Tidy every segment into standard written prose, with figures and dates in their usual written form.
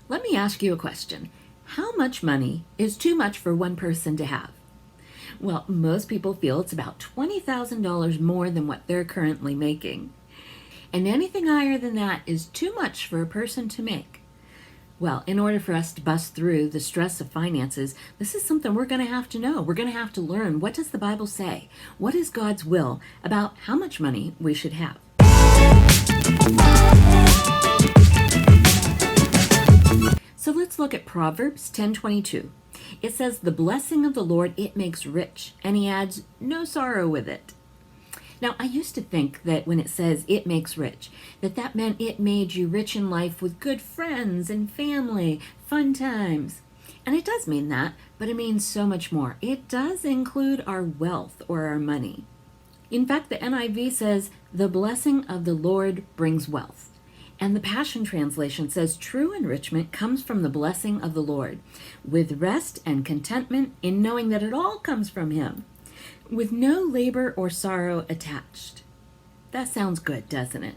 Let me ask you a question. How much money is too much for one person to have? Well, most people feel it's about $20,000 more than what they're currently making. And anything higher than that is too much for a person to make. Well, in order for us to bust through the stress of finances, this is something we're going to have to know. We're going to have to learn, what does the Bible say? What is God's will about how much money we should have? So let's look at Proverbs 10:22. It says, "The blessing of the Lord, it makes rich," and he adds, "no sorrow with it." Now, I used to think that when it says it makes rich, that meant it made you rich in life with good friends and family, fun times. And it does mean that, but it means so much more. It does include our wealth or our money. In fact, the NIV says, "The blessing of the Lord brings wealth." And the Passion Translation says, "True enrichment comes from the blessing of the Lord, with rest and contentment in knowing that it all comes from him, with no labor or sorrow attached." That sounds good, doesn't it?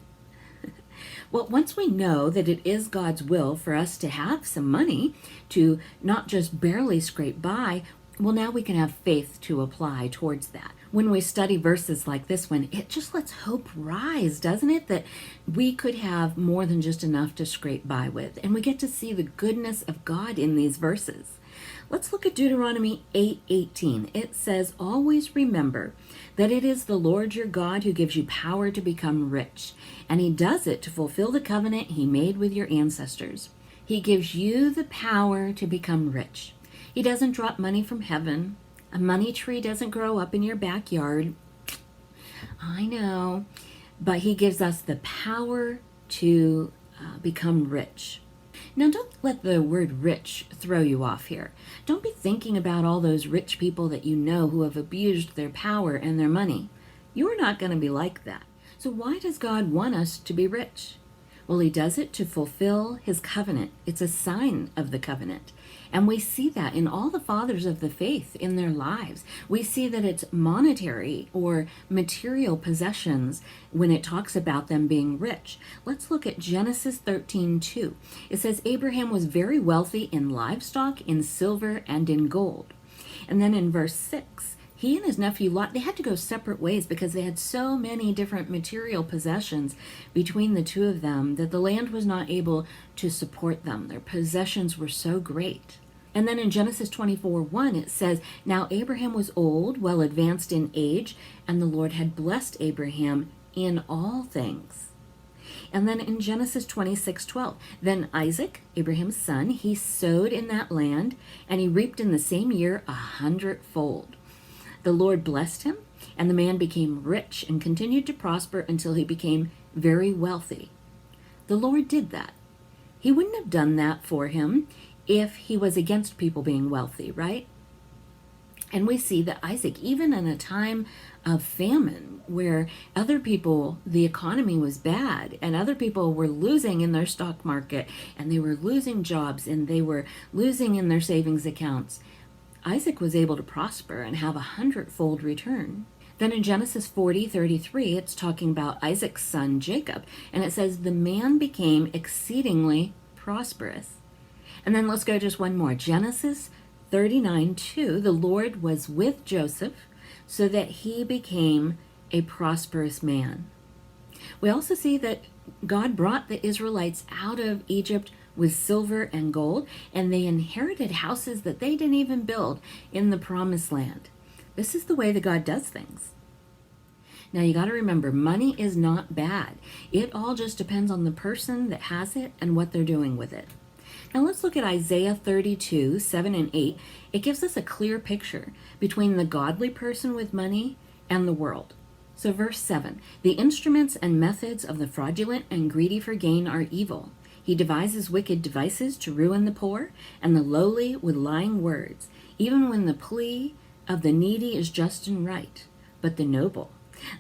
Well, once we know that it is God's will for us to have some money, to not just barely scrape by, well, now we can have faith to apply towards that. When we study verses like this one, it just lets hope rise, doesn't it? That we could have more than just enough to scrape by with. And we get to see the goodness of God in these verses. Let's look at Deuteronomy 8:18. It says, "Always remember that it is the Lord your God who gives you power to become rich, and he does it to fulfill the covenant he made with your ancestors." He gives you the power to become rich. He doesn't drop money from heaven. A money tree doesn't grow up in your backyard. I know, but he gives us the power to become rich. Now, don't let the word rich throw you off here. Don't be thinking about all those rich people that you know who have abused their power and their money. You're not going to be like that. So why does God want us to be rich? Well, he does it to fulfill his covenant. It's a sign of the covenant. And we see that in all the fathers of the faith in their lives. We see that it's monetary or material possessions when it talks about them being rich. Let's look at Genesis 13:2. It says, "Abraham was very wealthy in livestock, in silver, and in gold." And then in verse 6, he and his nephew Lot, they had to go separate ways because they had so many different material possessions between the two of them that the land was not able to support them. Their possessions were so great. And then in Genesis 24:1, it says, "Now Abraham was old, well advanced in age, and the Lord had blessed Abraham in all things." And then in Genesis 26:12, "Then Isaac, Abraham's son, he sowed in that land, and he reaped in the same year 100-fold. The Lord blessed him, and the man became rich and continued to prosper until he became very wealthy." The Lord did that. He wouldn't have done that for him if he was against people being wealthy, right? And we see that Isaac, even in a time of famine where other people, the economy was bad and other people were losing in their stock market and they were losing jobs and they were losing in their savings accounts, Isaac was able to prosper and have 100-fold return. Then in Genesis 40:33, it's talking about Isaac's son Jacob, and it says, "The man became exceedingly prosperous." And then let's go just one more. Genesis 39:2, "The Lord was with Joseph so that he became a prosperous man." We also see that God brought the Israelites out of Egypt with silver and gold, and they inherited houses that they didn't even build in the promised land. This is the way that God does things. Now you got to remember, money is not bad. It all just depends on the person that has it and what they're doing with it. Now let's look at Isaiah 32:7-8. It gives us a clear picture between the godly person with money and the world. So verse 7, "The instruments and methods of the fraudulent and greedy for gain are evil. He devises wicked devices to ruin the poor and the lowly with lying words, even when the plea of the needy is just and right. But the noble,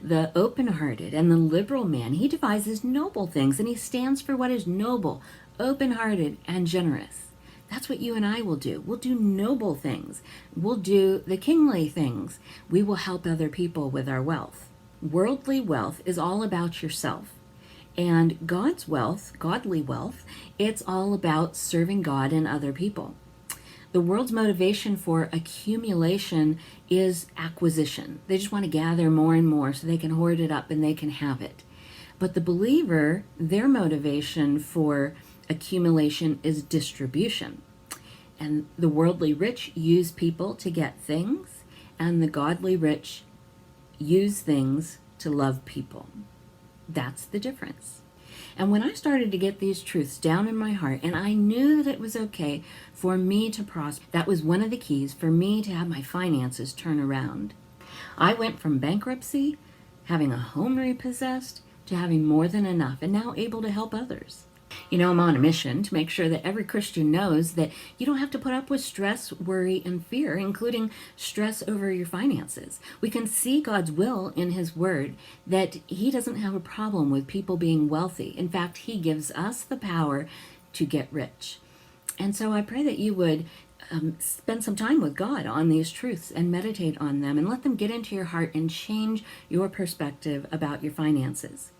the open-hearted, and the liberal man, he devises noble things, and he stands for what is noble, open-hearted, and generous." That's what you and I will do. We'll do noble things. We'll do the kingly things. We will help other people with our wealth. Worldly wealth is all about yourself. And God's wealth, godly wealth, it's all about serving God and other people. The world's motivation for accumulation is acquisition. They just want to gather more and more so they can hoard it up and they can have it. But the believer, their motivation for accumulation is distribution. And the worldly rich use people to get things, and the godly rich use things to love people. That's the difference. And when I started to get these truths down in my heart, and I knew that it was okay for me to prosper, that was one of the keys for me to have my finances turn around. I went from bankruptcy, having a home repossessed, to having more than enough, and now able to help others. You know, I'm on a mission to make sure that every Christian knows that you don't have to put up with stress, worry, and fear, including stress over your finances. We can see God's will in His Word, that He doesn't have a problem with people being wealthy. In fact, He gives us the power to get rich. And so I pray that you would spend some time with God on these truths and meditate on them and let them get into your heart and change your perspective about your finances.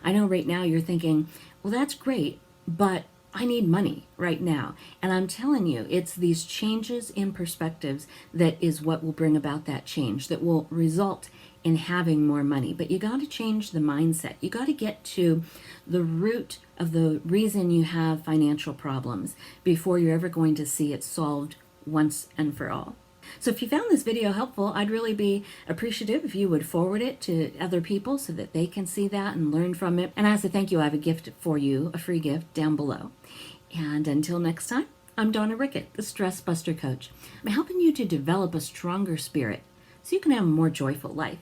I know right now you're thinking, well, that's great, but I need money right now. And I'm telling you, it's these changes in perspectives that is what will bring about that change, that will result in having more money. But you got to change the mindset. You got to get to the root of the reason you have financial problems before you're ever going to see it solved once and for all. So if you found this video helpful, I'd really be appreciative if you would forward it to other people so that they can see that and learn from it. And as a thank you, I have a gift for you, a free gift down below. And until next time, I'm Donna Rickett, the Stress Buster Coach. I'm helping you to develop a stronger spirit so you can have a more joyful life.